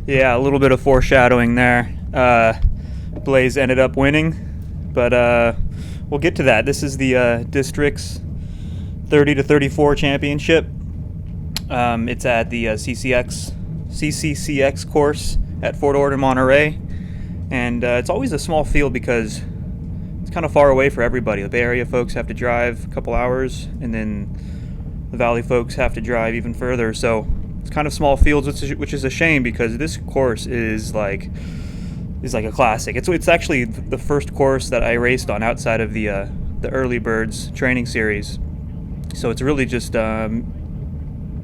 Yeah, a little bit of foreshadowing there. Blaise ended up winning, but we'll get to that. This is the district's 30 to 34 championship. It's at the CCCX course at Fort Ord in Monterey, and it's always a small field because it's kind of far away for everybody. The Bay Area folks have to drive a couple hours, and then the Valley folks have to drive even further. So it's kind of small fields, which is a shame because this course is like a classic. It's actually the first course that I raced on outside of the Early Birds training series. So it's really just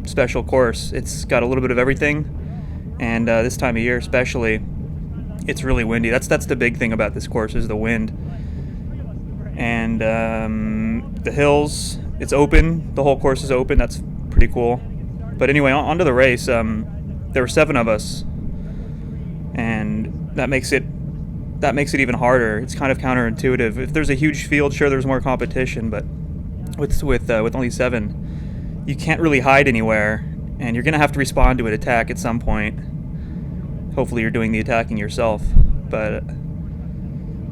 special course. It's got a little bit of everything, and this time of year especially, it's really windy. That's the big thing about this course is the wind. And the hills, it's open. The whole course is open. That's pretty cool. But anyway, on to the race. There were 7 of us, and that makes it even harder. It's kind of counterintuitive. If there's a huge field, sure, there's more competition, but with only 7, you can't really hide anywhere, and you're gonna have to respond to an attack at some point. Hopefully, you're doing the attacking yourself. But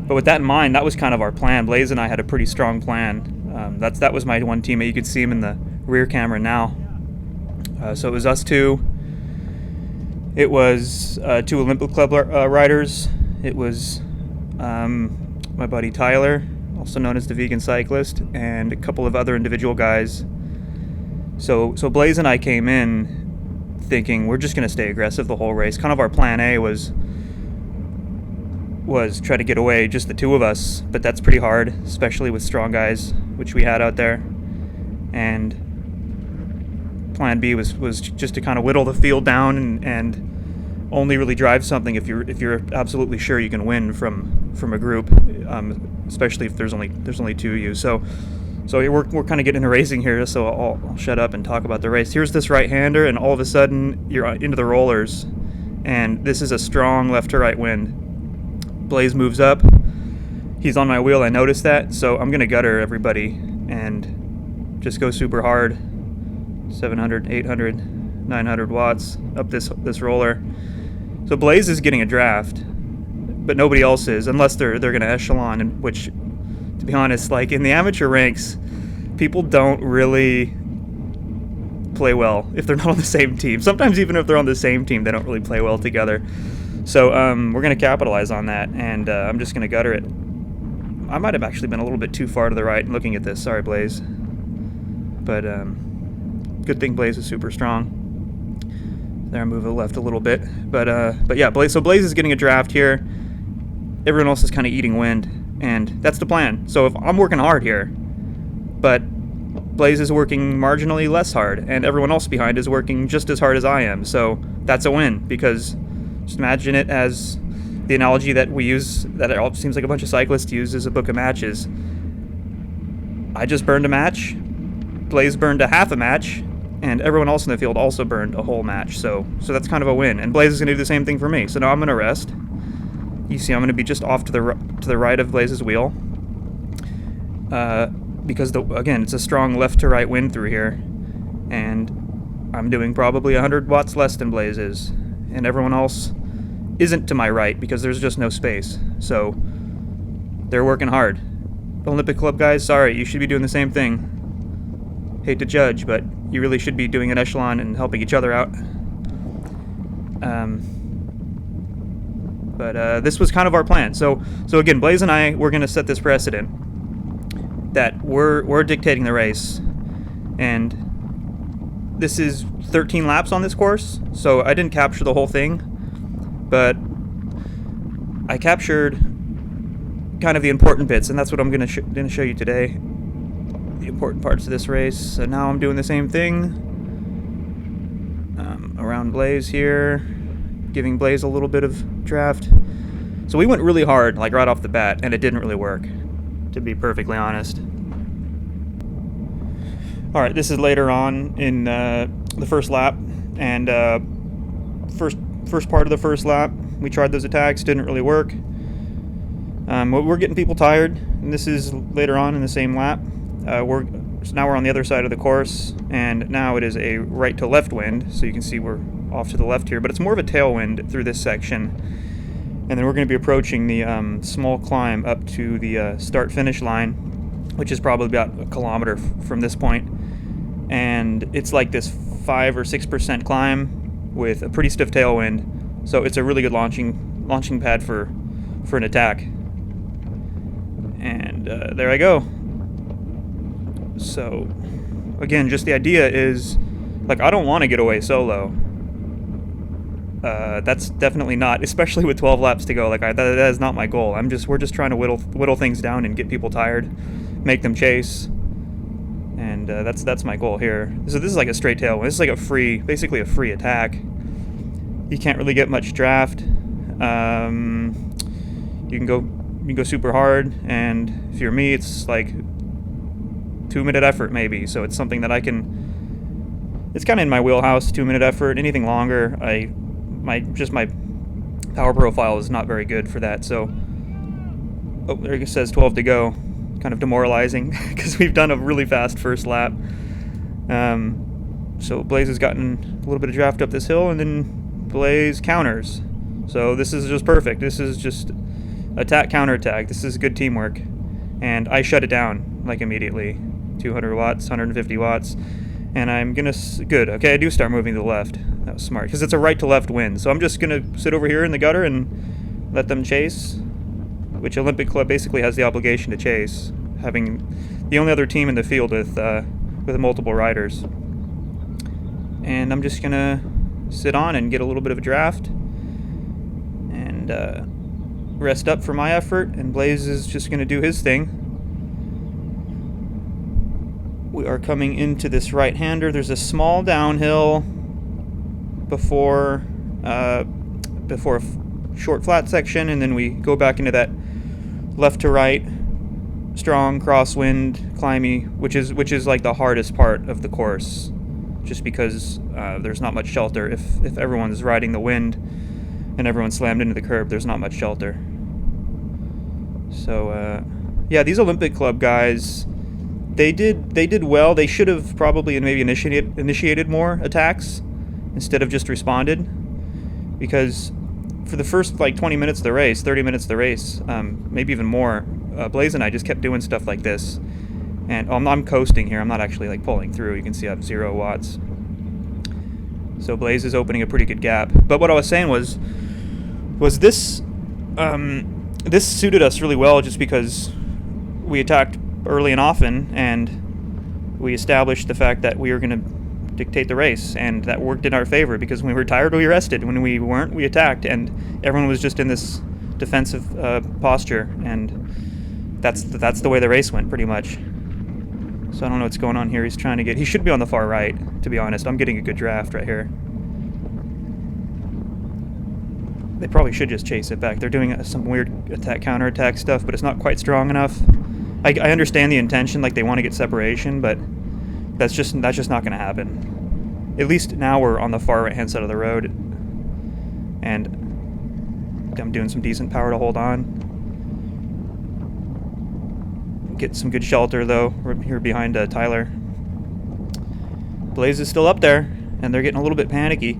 with that in mind, that was kind of our plan. Blaise and I had a pretty strong plan. That was my one teammate. You could see him in the rear camera now. So it was us 2. It was 2 Olympic Club riders. It was my buddy Tyler, also known as the Vegan Cyclist, and a couple of other individual guys. So Blaise and I came in thinking we're just going to stay aggressive the whole race. Kind of our plan A was try to get away, just the 2 of us, but that's pretty hard, especially with strong guys, which we had out there. And plan B was just to kind of whittle the field down and only really drive something if you're absolutely sure you can win from a group, especially if there's only 2 of you. So we're kind of getting into racing here, so I'll shut up and talk about the race. Here's this right-hander, and all of a sudden you're into the rollers, and this is a strong left to right wind. Blaise moves up. He's on my wheel. I noticed that, so I'm gonna gutter everybody and just go super hard. 700, 800, 900 watts up this roller. So Blaise is getting a draft, but nobody else is, unless they're going to echelon, and which, to be honest, like in the amateur ranks, people don't really play well if they're not on the same team. Sometimes even if they're on the same team, they don't really play well together. So we're going to capitalize on that, and I'm just going to gutter it. I might have actually been a little bit too far to the right looking at this. Sorry, Blaise. But good thing Blaise is super strong. There, I move it left a little bit. But yeah, Blaise is getting a draft here. Everyone else is kind of eating wind, and that's the plan. So if I'm working hard here, but Blaise is working marginally less hard, and everyone else behind is working just as hard as I am. So that's a win, because just imagine it as the analogy that we use, that it all seems like a bunch of cyclists use, is a book of matches. I just burned a match. Blaise burned a half a match, and everyone else in the field also burned a whole match. So that's kind of a win. And Blaise is going to do the same thing for me. So now I'm going to rest. You see, I'm going to be just off to the right of Blaise's wheel, because again, it's a strong left to right wind through here, and I'm doing probably 100 watts less than Blaise is, and everyone else isn't to my right because there's just no space. So they're working hard. Olympic Club guys, sorry, you should be doing the same thing. Hate to judge, but you really should be doing an echelon and helping each other out. But this was kind of our plan. So again, Blaise and I, we're going to set this precedent that we're dictating the race, and this is 13 laps on this course. So I didn't capture the whole thing, but I captured kind of the important bits, and that's what I'm going to show you today. The important parts of this race. So now I'm doing the same thing around Blaise here, giving Blaise a little bit of draft. So we went really hard, like right off the bat, and it didn't really work, to be perfectly honest. All right, this is later on in the first lap, and first part of the first lap, we tried those attacks, didn't really work. We're getting people tired, and this is later on in the same lap. Now we're on the other side of the course, and now it is a right to left wind, so you can see we're off to the left here, but it's more of a tailwind through this section. And then we're going to be approaching the small climb up to the start-finish line, which is probably about a kilometer from this point. And it's like this 5 or 6% climb with a pretty stiff tailwind, so it's a really good launching pad for an attack. And there I go. So again, just the idea is, like, I don't want to get away solo. That's definitely not, especially with 12 laps to go. Like, that is not my goal. We're just trying to whittle things down and get people tired, make them chase, and that's my goal here. So this is like a straight tailwind. This is like basically a free attack. You can't really get much draft. You can go super hard, and if you're me, it's like 2-minute effort maybe. So it's something that I can. It's kind of in my wheelhouse. 2-minute effort. Anything longer, my power profile is not very good for that. So, oh, there it says 12 to go. Kind of demoralizing because we've done a really fast first lap. So Blaise has gotten a little bit of draft up this hill, and then Blaise counters. So this is just perfect. This is just attack, counter attack. This is good teamwork, and I shut it down like immediately. 200 watts, 150 watts. And I'm gonna, good, okay, I do start moving to the left. That was smart, because it's a right to left wind. So I'm just gonna sit over here in the gutter and let them chase, which Olympic Club basically has the obligation to chase, having the only other team in the field with multiple riders. And I'm just gonna sit on and get a little bit of a draft, and rest up for my effort, and Blaise is just gonna do his thing. We are coming into this right-hander. There's a small downhill before a short flat section, and then we go back into that left to right strong crosswind climby, which is like the hardest part of the course, just because there's not much shelter. If everyone's riding the wind and everyone's slammed into the curb, there's not much shelter. So yeah, these Olympic Club guys, they did well. They should have probably maybe initiated more attacks instead of just responded, because for the first like 20 minutes of the race, 30 minutes of the race, maybe even more, Blaise and I just kept doing stuff like this. And I'm coasting here. I'm not actually like pulling through. You can see I have 0 watts. So Blaise is opening a pretty good gap. But what I was saying was this this suited us really well, just because we attacked early and often, and we established the fact that we were going to dictate the race, and that worked in our favor, because when we were tired, we rested. When we weren't, we attacked, and everyone was just in this defensive posture, and that's the way the race went, pretty much. So I don't know what's going on here. He should be on the far right, to be honest. I'm getting a good draft right here. They probably should just chase it back. They're doing some weird attack, counter-attack stuff, but it's not quite strong enough. I understand the intention, like they want to get separation, but that's just not going to happen. At least now we're on the far right-hand side of the road, and I'm doing some decent power to hold on. Get some good shelter, though. We're here behind Tyler. Blaise is still up there, and they're getting a little bit panicky.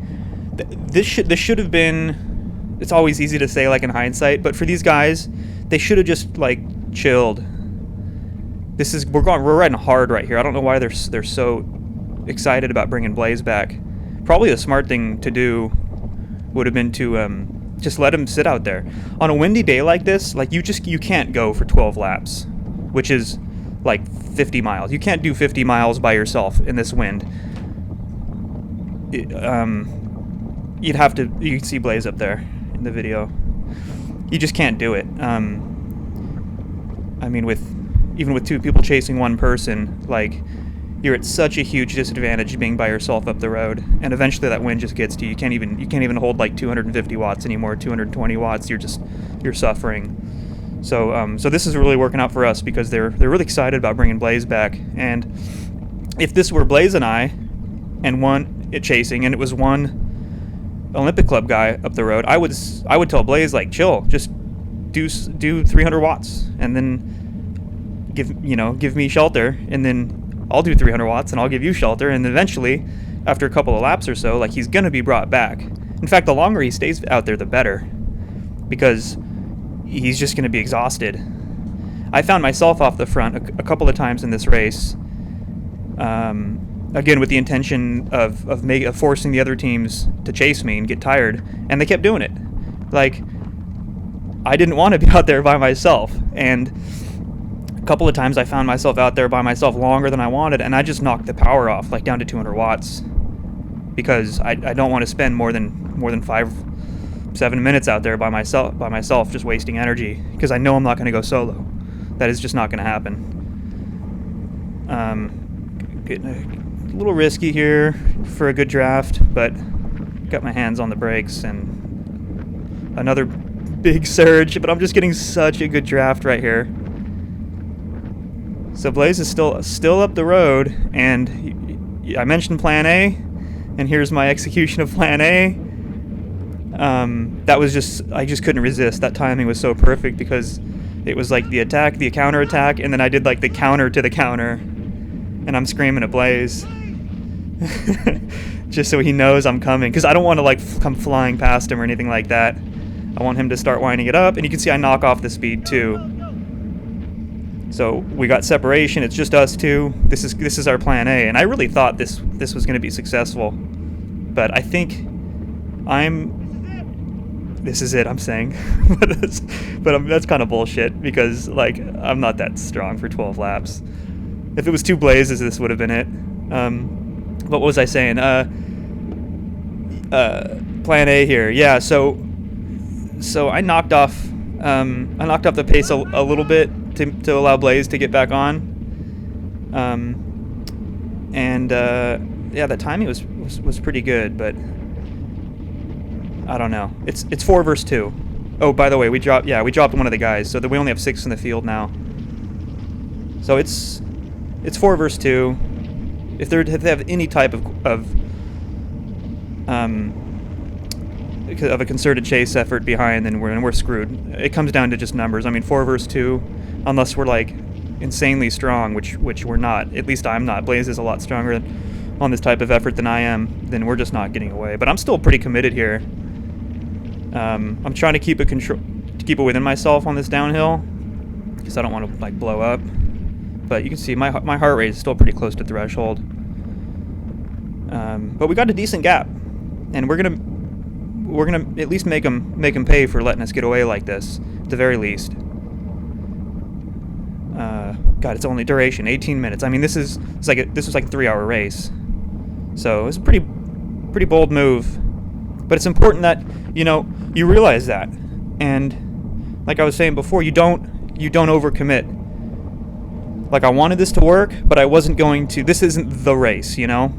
This should have been... It's always easy to say, like, in hindsight, but for these guys, they should have just, like, chilled. We're riding hard right here. I don't know why they're so excited about bringing Blaise back. Probably the smart thing to do would have been to just let him sit out there. On a windy day like this, like, you can't go for 12 laps, which is like 50 miles. You can't do 50 miles by yourself in this wind. You can see Blaise up there in the video. You just can't do it. I mean, even with 2 people chasing 1 person, like, you're at such a huge disadvantage being by yourself up the road, and eventually that wind just gets to you. You can't even hold like 250 watts anymore, 220 watts. You're suffering. So this is really working out for us, because they're really excited about bringing Blaise back. And if this were Blaise and I, and chasing, and it was one Olympic Club guy up the road, I would tell Blaise, like, chill, just do 300 watts, and then give me shelter, and then I'll do 300 watts, and I'll give you shelter, and eventually, after a couple of laps or so, like, he's gonna be brought back. In fact, the longer he stays out there, the better, because he's just gonna be exhausted. I found myself off the front a couple of times in this race, again with the intention of forcing the other teams to chase me and get tired, and they kept doing it. Like, I didn't want to be out there by myself, and a couple of times I found myself out there by myself longer than I wanted, and I just knocked the power off, like down to 200 watts, because I don't want to spend more than 5-7 minutes out there by myself just wasting energy, because I know I'm not going to go solo. That is just not going to happen. Getting a little risky here for a good draft, but got my hands on the brakes, and another big surge, but I'm just getting such a good draft right here. So Blaise is still up the road, and I mentioned Plan A, and here's my execution of Plan A. That was I just couldn't resist. That timing was so perfect, because it was like the attack, the counter attack, and then I did like the counter to the counter, and I'm screaming at Blaise just so he knows I'm coming, because I don't want to like come flying past him or anything like that. I want him to start winding it up, and you can see I knock off the speed too. So we got separation. It's just us two. This is our Plan A, and I really thought this was going to be successful, but I think this is it, I'm saying. but that's kind of bullshit, because like I'm not that strong for 12 laps. If it was 2 Blaises, this would have been it. What was I saying? Plan A here. Yeah, so I knocked off the pace a little bit to allow Blaise to get back on. Yeah, the timing was pretty good, but I don't know. It's 4 versus 2. Oh, by the way, we dropped one of the guys, so that we only have 6 in the field now. So it's 4 versus 2. If they have any type of a concerted chase effort behind, then we're screwed. It comes down to just numbers. I mean, 4 versus 2, unless we're like insanely strong, which we're not. At least I'm not. Blaise is a lot stronger on this type of effort than I am. Then we're just not getting away. But I'm still pretty committed here. I'm trying to keep it within myself on this downhill, because I don't want to like blow up. But you can see my heart rate is still pretty close to threshold. But we got a decent gap, and we're gonna at least make them pay for letting us get away like this, at the very least. God, it's only duration 18 minutes. I mean, this was like a 3-hour race, so it's a pretty bold move. But it's important that you realize that, and like I was saying before, you don't overcommit. Like, I wanted this to work, but I wasn't going to. This isn't the race, I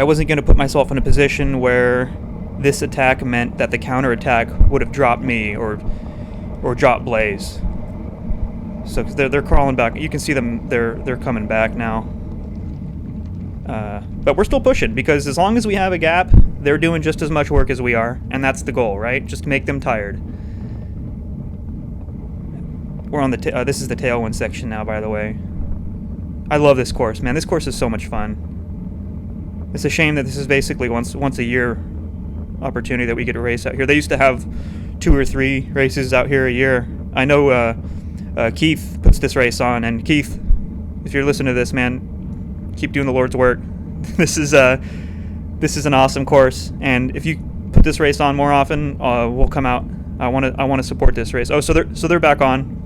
wasn't going to put myself in a position where this attack meant that the counter attack would have dropped me or dropped Blaise. So, because they're crawling back, you can see them. They're coming back now. But we're still pushing, because as long as we have a gap, they're doing just as much work as we are, and that's the goal, right? Just to make them tired. We're on the this is the tailwind section now, by the way. I love this course, man. This course is so much fun. It's a shame that this is basically once a year opportunity that we get to race out here. They used to have 2 or 3 races out here a year. I know Keith puts this race on, and Keith, if you're listening to this, man, keep doing the Lord's work. This is an awesome course, and if you put this race on more often, we'll come out. I want to support this race. Oh, so they're back on.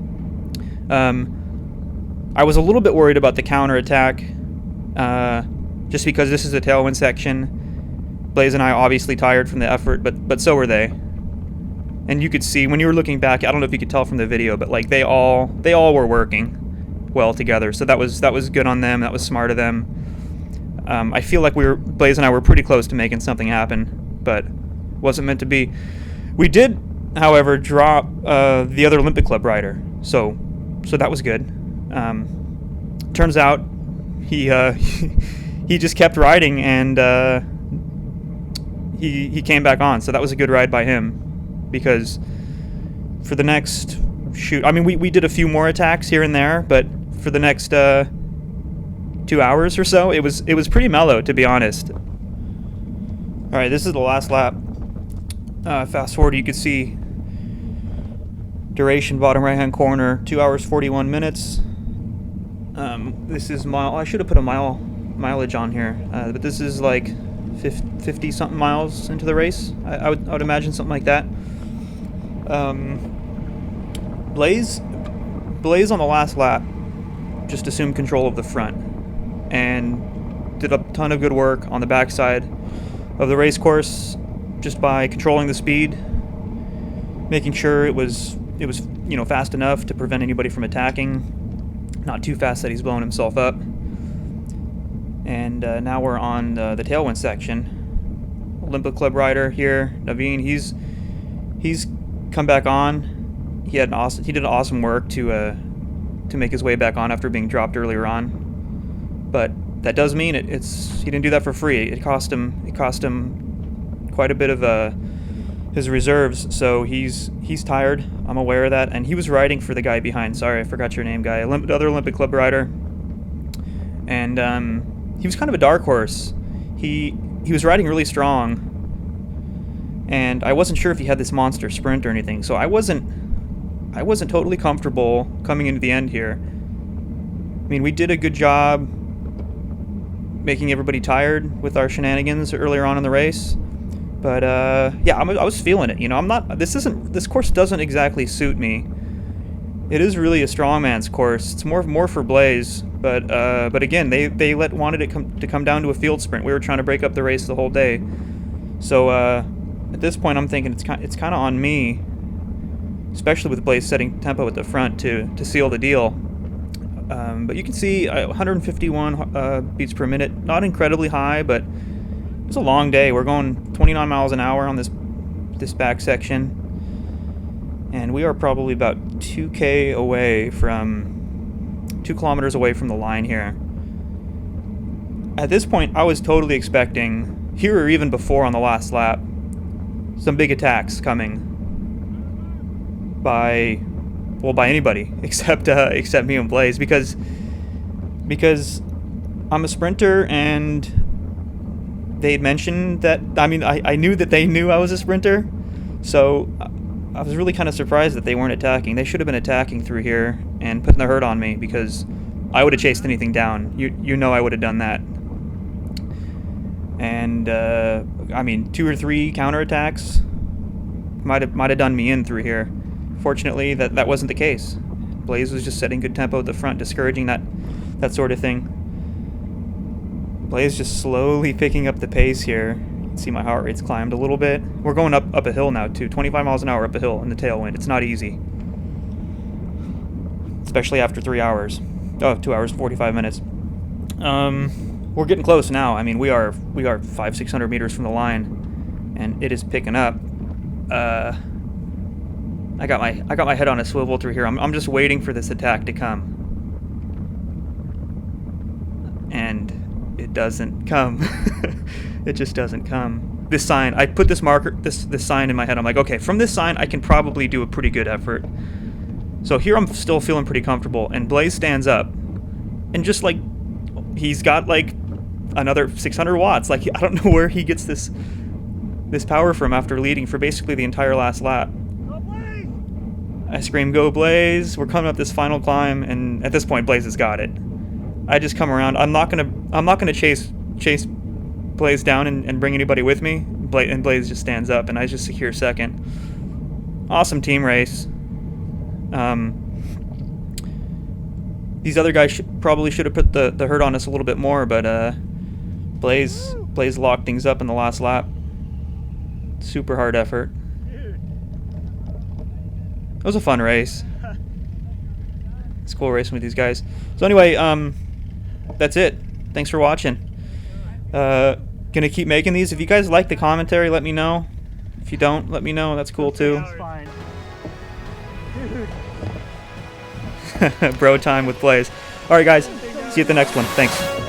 I was a little bit worried about the counter attack, just because this is a tailwind section. Blaise and I are obviously tired from the effort, but so were they. And you could see when you were looking back, I don't know if you could tell from the video, but like they all were working well together. So that was good on them. That was smart of them. I feel like Blaise and I were pretty close to making something happen, but wasn't meant to be. We did, however, drop the other Olympic Club rider, so that was good. Turns out he just kept riding, and he came back on, so that was a good ride by him, because for the next shoot, I mean, we did a few more attacks here and there, but for the next 2 2 hours or so. It was pretty mellow, to be honest. All right, this is the last lap. Fast forward, you can see duration, bottom right hand corner, 2 hours 41 minutes. This is mile. I should have put a mileage on here, but this is like 50 something miles into the race. I would imagine something like that. Blaise on the last lap just assumed control of the front and did a ton of good work on the backside of the race course, just by controlling the speed, making sure it was fast enough to prevent anybody from attacking, not too fast that he's blowing himself up. And now we're on the tailwind section. Olympic Club rider here, Naveen. He's come back on. He did awesome work to make his way back on after being dropped earlier on. But that does mean he didn't do that for free. It cost him quite a bit of his reserves. So he's tired. I'm aware of that. And he was riding for the guy behind. Sorry, I forgot your name, guy. Other Olympic Club rider. And he was kind of a dark horse. He was riding really strong. And I wasn't sure if he had this monster sprint or anything. So I wasn't totally comfortable coming into the end here. I mean, we did a good job making everybody tired with our shenanigans earlier on in the race. But yeah, I was feeling it. This course doesn't exactly suit me. It is really a strongman's course. It's more for Blaise. But again, they wanted it to come down to a field sprint. We were trying to break up the race the whole day. So at this point, I'm thinking it's kind of on me, especially with Blaise setting tempo at the front to seal the deal. But you can see 151 beats per minute, not incredibly high, but it was a long day. We're going 29 miles an hour on this back section, and we are probably about 2 kilometers away from the line here. At this point, I was totally expecting, here or even before on the last lap, some big attacks coming by anybody except me and Blaise, because I'm a sprinter, and they had mentioned that. I mean, I knew that they knew I was a sprinter, so I was really kind of surprised that they weren't attacking. They should have been attacking through here and putting the hurt on me, because I would have chased anything down. You know I would have done that. And I mean, 2 or 3 counterattacks might have done me in through here. Fortunately, that wasn't the case. Blaise was just setting good tempo at the front, discouraging that sort of thing. Blaise just slowly picking up the pace here. You can see my heart rate's climbed a little bit. We're going up a hill now too, 25 miles an hour up a hill in the tailwind. It's not easy, especially after 3 hours. 2 hours and 45 minutes. We're getting close now. I mean, we are 500-600 meters from the line, and it is picking up. I got my head on a swivel through here. I'm just waiting for this attack to come, and it doesn't come. It just doesn't come. This sign, I put this sign in my head. I'm like, okay, from this sign I can probably do a pretty good effort. So here I'm still feeling pretty comfortable, and Blaise stands up, and just like, he's got like another 600 watts. Like, I don't know where he gets this power from after leading for basically the entire last lap. I scream, "Go Blaise!" We're coming up this final climb, and at this point, Blaise has got it. I just come around. I'm not gonna chase Blaise down and bring anybody with me. And Blaise just stands up, and I just secure second. Awesome team race. These other guys probably should have put the hurt on us a little bit more, but Blaise locked things up in the last lap. Super hard effort. It was a fun race. It's cool racing with these guys. So anyway, that's it. Thanks for watching. Gonna keep making these. If you guys like the commentary, let me know. If you don't, let me know. That's cool too. Bro time with Blaise. Alright guys, see you at the next one. Thanks.